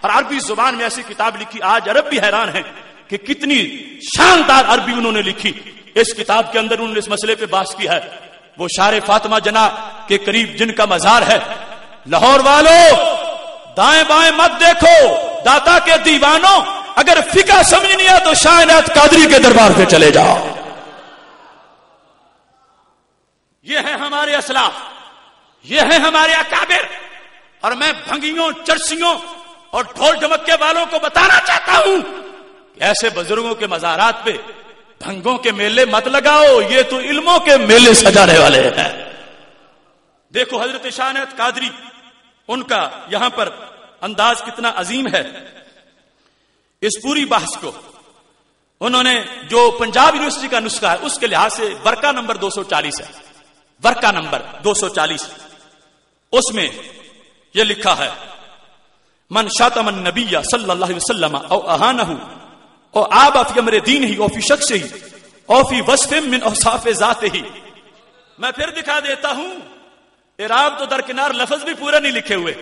اور عربی زبان میں ایسی کتاب لکھی. آج عرب بھی حیران ہیں کہ کتنی شاندار عربی انہوں نے لکھی. اس کتاب کے اندر انہوں نے اس مسئلے پہ بحث کی ہے. وہ شار فاطمہ جناح کے قریب جن کا مزار ہے. لاہور والوں دائیں بائیں مت دیکھو داتا کے دیوانوں, اگر فقہ سمجھ نہیں ہے تو شاہ عنایت قادری کے دربار پہ چلے جاؤ. یہ ہے ہمارے اسلاف, یہ ہے ہمارے اکابر. اور میں بھنگیوں, چرسیوں اور ڈھول ڈھمکے والوں کو بتانا چاہتا ہوں کہ ایسے بزرگوں کے مزارات پہ بھنگوں کے میلے مت لگاؤ, یہ تو علموں کے میلے سجانے والے ہیں. دیکھو حضرت شاہ عنایت قادری, ان کا یہاں پر انداز کتنا عظیم ہے. اس پوری بحث کو انہوں نے جو پنجاب یونیورسٹی کا نسخہ ہے اس کے لحاظ سے ورقہ نمبر 240 ہے, ورقہ نمبر 240, اس میں یہ لکھا ہے من شاتم النبی صلی اللہ علیہ وسلم او اہانہ او آبا فی امر دینہ او فی شخصہ او فی وصف من اوصاف ذاتہ. میں پھر دکھا دیتا ہوں, اعراب تو درکنار, لفظ بھی پورا نہیں لکھے ہوئے.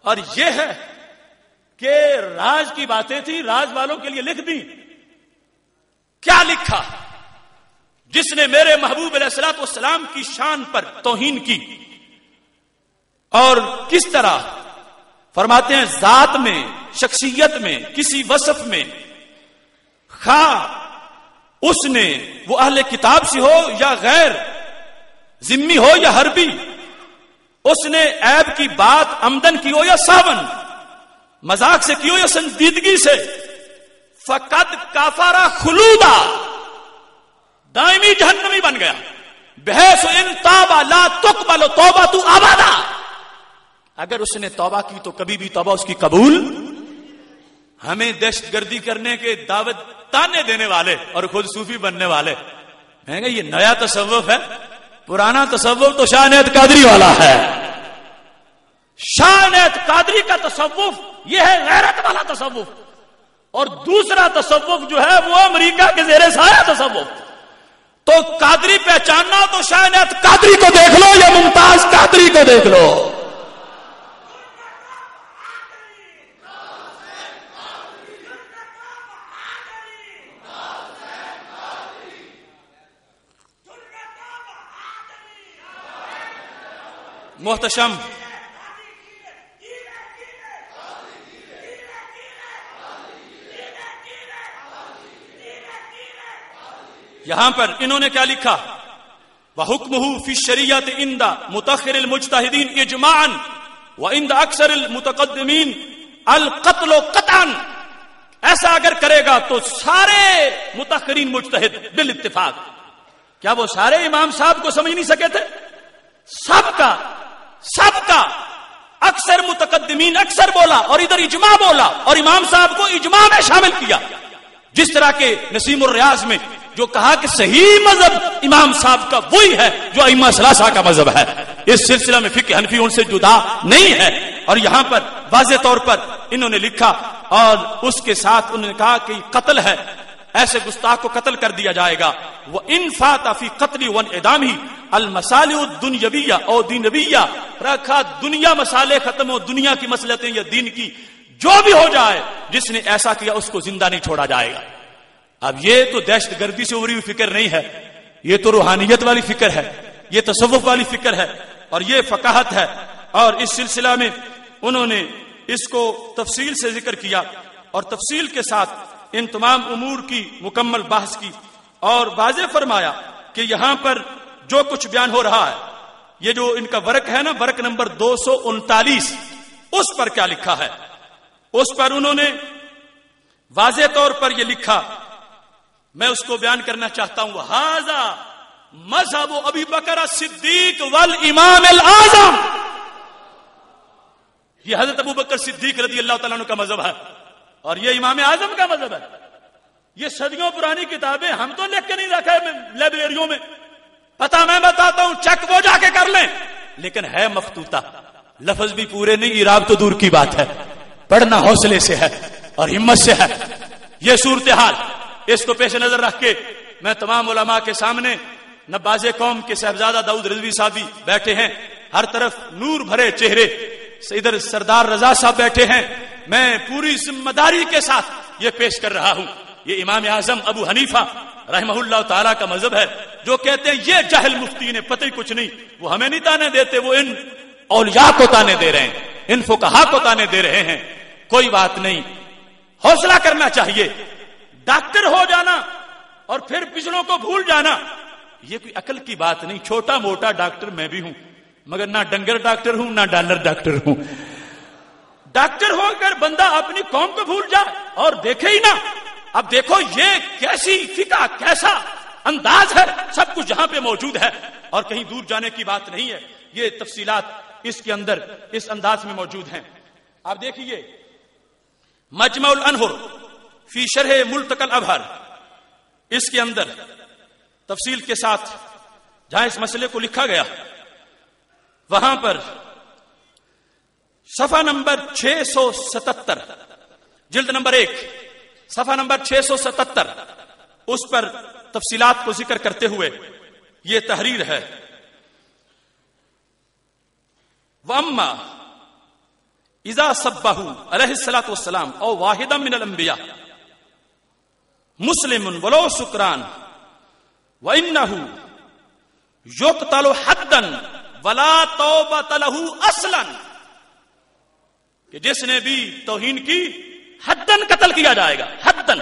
اور یہ ہے کہ راز کی باتیں تھی, راز والوں کے لیے لکھ دی. کیا لکھا؟ جس نے میرے محبوب علیہ الصلوۃ والسلام کی شان پر توہین کی, اور کس طرح فرماتے ہیں ذات میں, شخصیت میں, کسی وصف میں, خواہ اس نے وہ اہل کتاب سے ہو یا غیر ذمی ہو یا حربی, اس نے عیب کی بات عمدن کی ہو یا ساون, مذاق سے کی ہو یا سنجیدگی سے, فقد کافرا خلودا, دائمی جہنمی بن گیا. بحیث ان توبہ لا تقبل توبۃ ابدا, اگر اس نے توبہ کی تو کبھی بھی توبہ اس کی قبول. ہمیں دہشت گردی کرنے کے دعوت تانے دینے والے اور خود صوفی بننے والے کہیں گے یہ نیا تصوف ہے, پرانا تصوف تو شاہ عنایت قادری والا ہے. شاہ عنایت قادری کا تصوف یہ ہے غیرت والا تصوف, اور دوسرا تصوف جو ہے وہ امریکہ کے زیر سایہ تصوف. تو قادری پہچاننا تو شاہ عنایت قادری کو دیکھ لو یا ممتاز قادری کو دیکھ لو. محتشم یہاں پر انہوں نے کیا لکھا؟ وَحُكْمُهُ فِي الشَّرِيعَةِ عِنْدَ مُتَأَخِّرِ الْمُجْتَهِدِينَ إِجْمَاعًا وَعِنْدَ أَكْثَرِ الْمُتَقَدِّمِينَ الْقَتْلُ قَطْعًا. ایسا اگر کرے گا تو سارے متأخرین مجتہد بالاتفاق, کیا وہ سارے امام صاحب کو سمجھ نہیں سکے تھے؟ سب کا اکثر متقدمین اکثر بولا اور ادھر اجماع بولا اور امام صاحب کو اجماع میں شامل کیا. جس طرح کے نسیم الریاض میں جو کہا کہ صحیح مذہب امام صاحب کا وہی ہے جو ائمہ ثلاثہ کا مذہب ہے. اس سلسلہ میں فقہ حنفی ان سے جدا نہیں ہے. اور یہاں پر واضح طور پر انہوں نے لکھا اور اس کے ساتھ انہوں نے کہا کہ قتل ہے, ایسے گستاخ کو قتل کر دیا جائے گا. وَإِنْ فَاتَ فِي قَتْلِ وَانْعِدَامِهِ المصالح الدنیویہ او دینویہ, رکھا دنیا مسالے ختم ہو, دنیا کی مصلحتیں یا دین کی جو بھی ہو جائے, جس نے ایسا کیا اس کو زندہ نہیں چھوڑا جائے گا. اب یہ تو دہشت گردی سے ابھری ہوئی فکر نہیں ہے, یہ تو روحانیت والی فکر ہے, یہ تصوف والی فکر ہے, اور یہ فقاہت ہے. اور اس سلسلہ میں انہوں نے اس کو تفصیل سے ذکر کیا اور تفصیل کے ساتھ ان تمام امور کی مکمل بحث کی, اور واضح فرمایا کہ یہاں پر جو کچھ بیان ہو رہا ہے, یہ جو ان کا ورق ہے نا, ورق نمبر 239, اس پر کیا لکھا ہے, اس پر انہوں نے واضح طور پر یہ لکھا, میں اس کو بیان کرنا چاہتا ہوں. ھذا مذہب ابی بکر صدیق والامام الاعظم, یہ حضرت ابو بکر صدیق رضی اللہ تعالیٰ عنہ کا مذہب ہے اور یہ امام اعظم کا مذہب ہے. یہ صدیوں پرانی کتابیں ہم تو لکھ کے نہیں رکھے لائبریریوں میں, پتا میں بتاتا ہوں, چیک وہ جا کے کر لیں, لیکن ہے مخطوطہ, لفظ بھی پورے نہیں, اعراب تو دور کی بات ہے. پڑھنا حوصلے سے ہے اور ہمت سے ہے. یہ صورتحال, اس کو پیش نظر رکھ کے میں تمام علماء کے سامنے, نباز قوم کے صاحبزادہ داؤد رضوی صاحب بیٹھے ہیں, ہر طرف نور بھرے چہرے, ادھر سردار رضا صاحب بیٹھے ہیں، میں پوری ذمہ داری کے ساتھ یہ پیش کر رہا ہوں، یہ امام اعظم ابو حنیفہ رحمہ اللہ تعالیٰ کا مذہب ہے، جو کہتے ہیں یہ جاہل مفتی نے پتہ ہی کچھ نہیں، وہ ہمیں نہیں تانے دیتے، وہ ان اولیاء کو تانے دے رہے ہیں، ان فقہا کو تانے دے رہے ہیں۔ کوئی بات نہیں، حوصلہ کرنا چاہیے۔ ڈاکٹر ہو جانا اور پھر پچھلوں کو بھول جانا یہ کوئی عقل کی بات نہیں۔ چھوٹا موٹا ڈاکٹر میں بھی ہوں، مگر نہ ڈنگر ڈاکٹر ہوں نہ ڈالر ڈاکٹر ہوں۔ ڈاکٹر ہو کر بندہ اپنی قوم کو بھول جائے اور دیکھے ہی نہ۔ اب دیکھو یہ کیسی فقہ، کیسا انداز ہے، سب کچھ یہاں پہ موجود ہے اور کہیں دور جانے کی بات نہیں ہے، یہ تفصیلات اس کے اندر اس انداز میں موجود ہیں۔ آپ دیکھیے مجمع الانہر فی شرح ملتقى الابحر، اس کے اندر تفصیل کے ساتھ جہاں اس مسئلے کو لکھا گیا، وہاں پر صفحہ نمبر 677، جلد نمبر 1 صفحہ نمبر 677، اس پر تفصیلات کو ذکر کرتے ہوئے یہ تحریر ہے۔ وَأَمَّا اذا صبہ علیہ الصلوۃ والسلام او واحدا من الانبیاء مسلم ولو سکران وانه یقتل حدا ولا توبۃ له اصلا، کہ جس نے بھی توہین کی حدن قتل کیا جائے گا، حدن،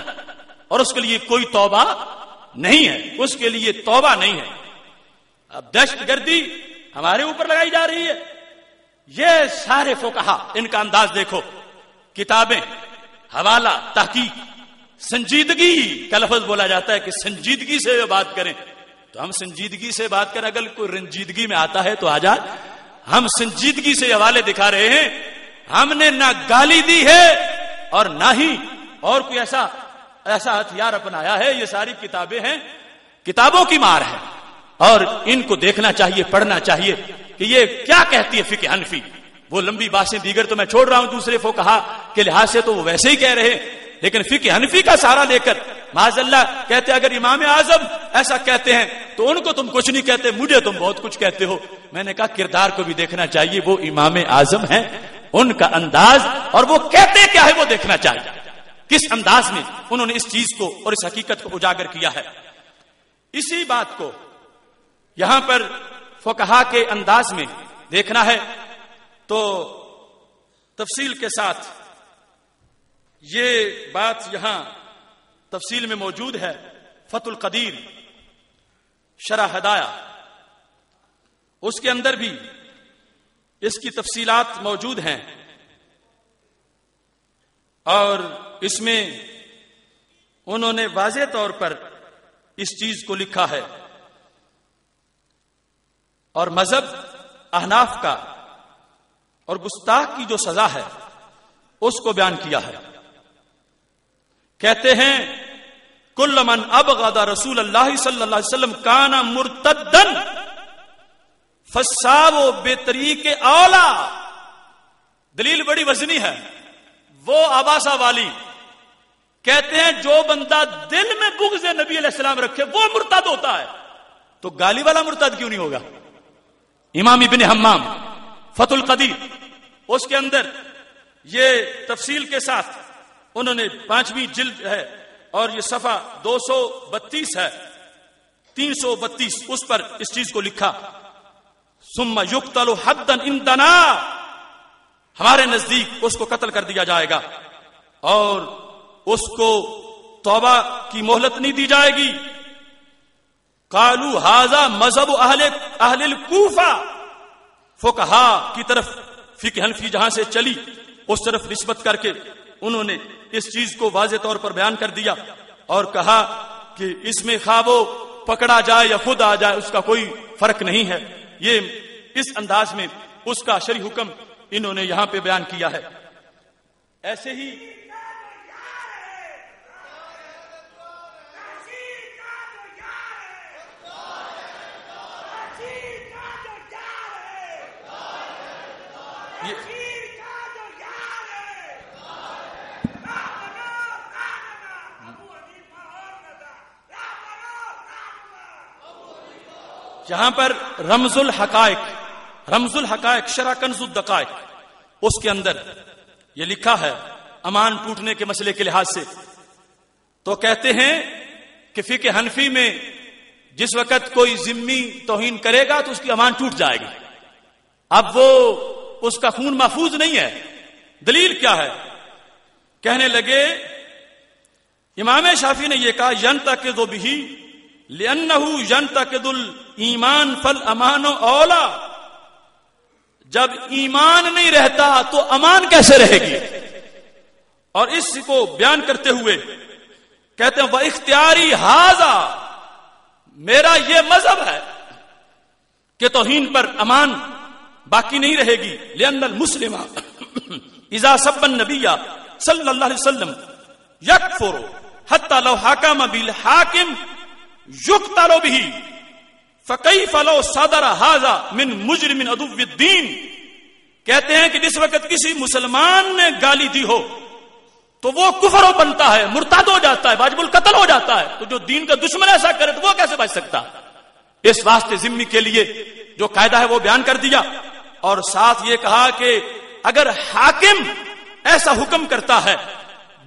اور اس کے لیے کوئی توبہ نہیں ہے، اس کے لیے توبہ نہیں ہے۔ اب دہشت گردی ہمارے اوپر لگائی جا رہی ہے، یہ سارے فقہا ان کا انداز دیکھو، کتابیں، حوالہ، تحقیق، سنجیدگی کا لفظ بولا جاتا ہے کہ سنجیدگی سے بات کریں، تو ہم سنجیدگی سے بات کریں، اگر کوئی رنجیدگی میں آتا ہے تو آ جائے، ہم سنجیدگی سے حوالے دکھا رہے ہیں، ہم نے نہ گالی دی ہے اور نہ ہی اور کوئی ایسا ہتھیار اپنایا ہے۔ یہ ساری کتابیں ہیں، کتابوں کی مار ہے، اور ان کو دیکھنا چاہیے، پڑھنا چاہیے کہ یہ کیا کہتی ہے فقہ حنفی۔ وہ لمبی باتیں دیگر تو میں چھوڑ رہا ہوں، دوسرے فقہا کے لحاظ سے تو وہ ویسے ہی کہہ رہے ہیں، لیکن فقہ حنفی کا سہارا لے کر معاذ اللہ کہتے اگر امام اعظم ایسا کہتے ہیں تو ان کو تم کچھ نہیں کہتے، مجھے تم بہت کچھ کہتے ہو۔ میں نے کہا کردار کو بھی دیکھنا چاہیے، وہ امام اعظم ہیں، ان کا انداز اور وہ کہتے کیا ہے وہ دیکھنا چاہیے، کس انداز میں انہوں نے اس چیز کو اور اس حقیقت کو اجاگر کیا ہے۔ اسی بات کو یہاں پر فقہا کے انداز میں دیکھنا ہے تو تفصیل کے ساتھ یہ بات یہاں تفصیل میں موجود ہے۔ فتح القدیر شرح ہدایہ، اس کے اندر بھی اس کی تفصیلات موجود ہیں، اور اس میں انہوں نے واضح طور پر اس چیز کو لکھا ہے اور مذہب احناف کا اور گستاخ کی جو سزا ہے اس کو بیان کیا ہے۔ کہتے ہیں کل من ابغض رسول اللہ صلی اللہ علیہ وسلم کان مرتدن فساو بطریق اولا۔ دلیل بڑی وزنی ہے، وہ آباسا والی کہتے ہیں جو بندہ دل میں بغض نبی علیہ السلام رکھے وہ مرتد ہوتا ہے، تو گالی والا مرتد کیوں نہیں ہوگا؟ امام ابن حمام فتح القدیر، اس کے اندر یہ تفصیل کے ساتھ انہوں نے 5ویں جلد ہے اور یہ صفحہ 232 ہے، 332، اس پر اس چیز کو لکھا ثم یقتل حدا عندنا، ہمارے نزدیک اس کو قتل کر دیا جائے گا اور اس کو توبہ کی مہلت نہیں دی جائے گی۔ قالوا ھذا مذہب اہل الکوفہ، فقہا کی طرف فقہ حنفی جہاں سے چلی اس طرف نسبت کر کے انہوں نے اس چیز کو واضح طور پر بیان کر دیا اور کہا کہ اس میں خواہ وہ پکڑا جائے یا خود آ جائے اس کا کوئی فرق نہیں ہے۔ یہ اس انداز میں اس کا شرعی حکم انہوں نے یہاں پہ بیان کیا ہے۔ ایسے ہی یہاں پر رمز الحقائق شرح کنز الدقائق، اس کے اندر یہ لکھا ہے امان ٹوٹنے کے مسئلے کے لحاظ سے، تو کہتے ہیں کہ فقہ حنفی میں جس وقت کوئی ذمی توہین کرے گا تو اس کی امان ٹوٹ جائے گی. اب وہ اس کا خون محفوظ نہیں ہے. دلیل کیا ہے؟ کہنے لگے امام شافعی نے یہ کہا ینتقض بہ لأنہ ینتقض الایمان فالامان اولا. جب ایمان نہیں رہتا تو امان کیسے رہے گی؟ اور اس کو بیان کرتے ہوئے کہتے ہیں وَاِخْتِيَارِي هَذَا، میرا یہ مذہب ہے کہ توہین پر امان باقی نہیں رہے گی. لأن المسلم اذا سب النبی صلی اللہ علیہ وسلم یکفر حتی لو حکم بالحاکم یقتل به فکیف لو صدر هذا من مجرم عدو الدین. کہتے ہیں کہ جس وقت کسی مسلمان نے گالی دی ہو تو وہ کفر ہو بنتا ہے، مرتد ہو جاتا ہے، واجب القتل ہو جاتا ہے. تو جو دین کا دشمن ایسا کرے تو وہ کیسے بچ سکتا؟ اس واسطے ذمی کے لیے جو قاعدہ ہے وہ بیان کر دیا، اور ساتھ یہ کہا کہ اگر حاکم ایسا حکم کرتا ہے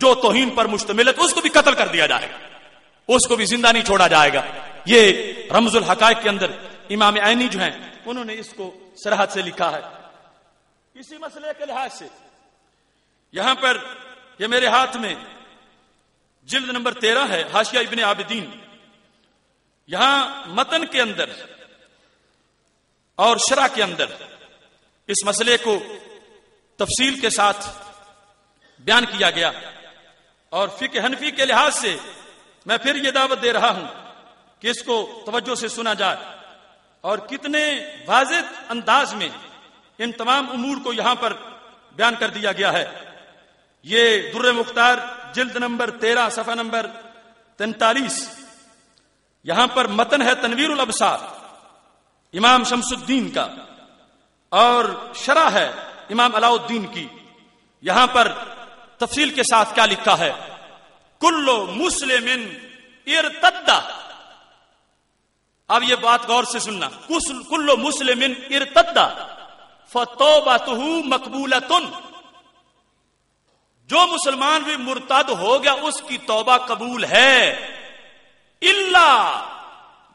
جو توہین پر مشتمل ہے تو اس کو بھی قتل کر دیا جائے گا، اس کو بھی زندہ نہیں چھوڑا جائے گا. یہ رمز الحقائق کے اندر امام عینی جو ہیں انہوں نے اس کو صراحت سے لکھا ہے. اسی مسئلے کے لحاظ سے یہاں پر یہ میرے ہاتھ میں جلد نمبر 13 ہے، حاشیہ ابن عابدین. یہاں متن کے اندر اور شرح کے اندر اس مسئلے کو تفصیل کے ساتھ بیان کیا گیا. اور فقہ حنفی کے لحاظ سے میں پھر یہ دعوت دے رہا ہوں کہ اس کو توجہ سے سنا جائے، اور کتنے واضح انداز میں ان تمام امور کو یہاں پر بیان کر دیا گیا ہے. یہ در مختار جلد نمبر 13 صفحہ نمبر 43. یہاں پر متن ہے تنویر الابصار امام شمس الدین کا، اور شرح ہے امام علاء الدین کی. یہاں پر تفصیل کے ساتھ کیا لکھا ہے؟ کل مسلم ارتد. اب یہ بات غور سے سننا. کل مسلم ارتد فتوبتہ مقبولۃ. جو مسلمان بھی مرتد ہو گیا اس کی توبہ قبول ہے. الا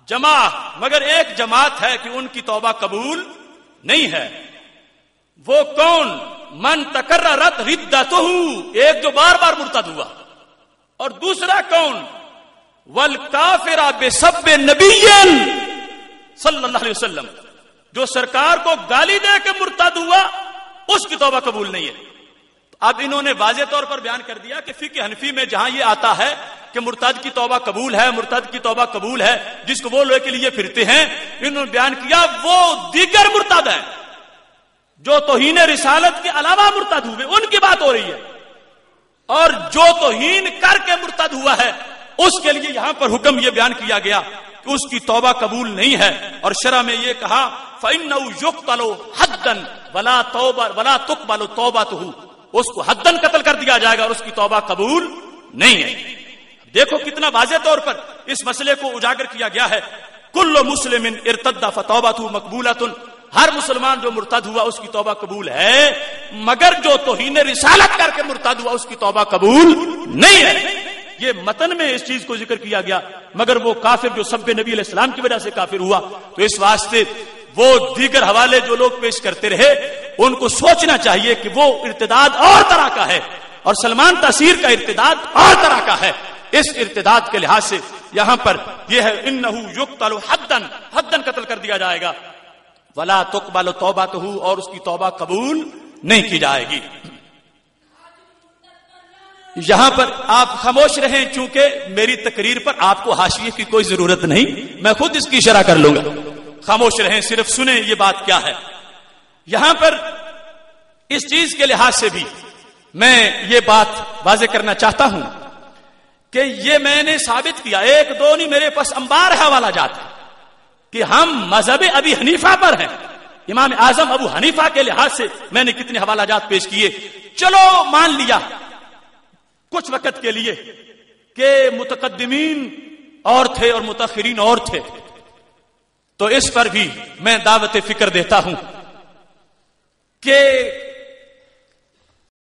جماعت، مگر ایک جماعت ہے کہ ان کی توبہ قبول نہیں ہے. وہ کون؟ من تکررت ردتہ، ایک جو بار بار مرتد ہوا. اور دوسرا کون؟ والکافر بسب نبی صلی اللہ علیہ وسلم، جو سرکار کو گالی دے کے مرتد ہوا اس کی توبہ قبول نہیں ہے. اب انہوں نے واضح طور پر بیان کر دیا کہ فقہ حنفی میں جہاں یہ آتا ہے کہ مرتد کی توبہ قبول ہے، مرتد کی توبہ قبول ہے، جس کو وہ لوگے کے لیے پھرتے ہیں، انہوں نے بیان کیا وہ دیگر مرتد ہیں جو توہین رسالت کے علاوہ مرتد ہوئے، ان کی بات ہو رہی ہے. اور جو توہین کر کے مرتد ہوا ہے اس کے لیے یہاں پر حکم یہ بیان کیا گیا کہ اس کی توبہ قبول نہیں ہے. اور شرع میں یہ کہا فَإِنَّهُ يُقْتَلُ حَدًّا وَلَا تُقْبَلُ تَوْبَتُهُ، اس کو حدن قتل کر دیا جائے گا اور اس کی توبہ قبول نہیں ہے. دیکھو کتنا واضح طور پر اس مسئلے کو اجاگر کیا گیا ہے. کل مسلم ارتد فتوبتہ مقبولۃ، ہر مسلمان جو مرتد ہوا اس کی توبہ قبول ہے، مگر جو توہین رسالت کر کے مرتد ہوا اس کی توبہ قبول نہیں ہے. یہ متن میں اس چیز کو ذکر کیا گیا، مگر وہ کافر جو سب نبی علیہ السلام کی وجہ سے کافر ہوا. تو اس واسطے وہ دیگر حوالے جو لوگ پیش کرتے رہے ان کو سوچنا چاہیے کہ وہ ارتداد اور طرح کا ہے اور سلمان تاثیر کا ارتداد اور طرح کا ہے. اس ارتداد کے لحاظ سے یہاں پر یہ ہے انہو یقتل حدن، حدن قتل کر دیا جائے گا. ولا تقبل توبتہ، اور اس کی توبہ قبول نہیں کی جائے گی. یہاں پر آپ خاموش رہیں، چونکہ میری تقریر پر آپ کو حاشیے کی کوئی ضرورت نہیں، میں خود اس کی شرح کر لوں گا. خاموش رہیں، صرف سنیں یہ بات کیا ہے. یہاں پر اس چیز کے لحاظ سے بھی میں یہ بات واضح کرنا چاہتا ہوں کہ یہ میں نے ثابت کیا، ایک دو نہیں، میرے پاس انبار حوالہ جات ہے کہ ہم مذہب ابی حنیفہ پر ہیں. امام اعظم ابو حنیفہ کے لحاظ سے میں نے کتنے حوالہ جات پیش کیے. چلو مان لیا کچھ وقت کے لیے کہ متقدمین اور تھے اور متاخرین اور تھے، تو اس پر بھی میں دعوت فکر دیتا ہوں کہ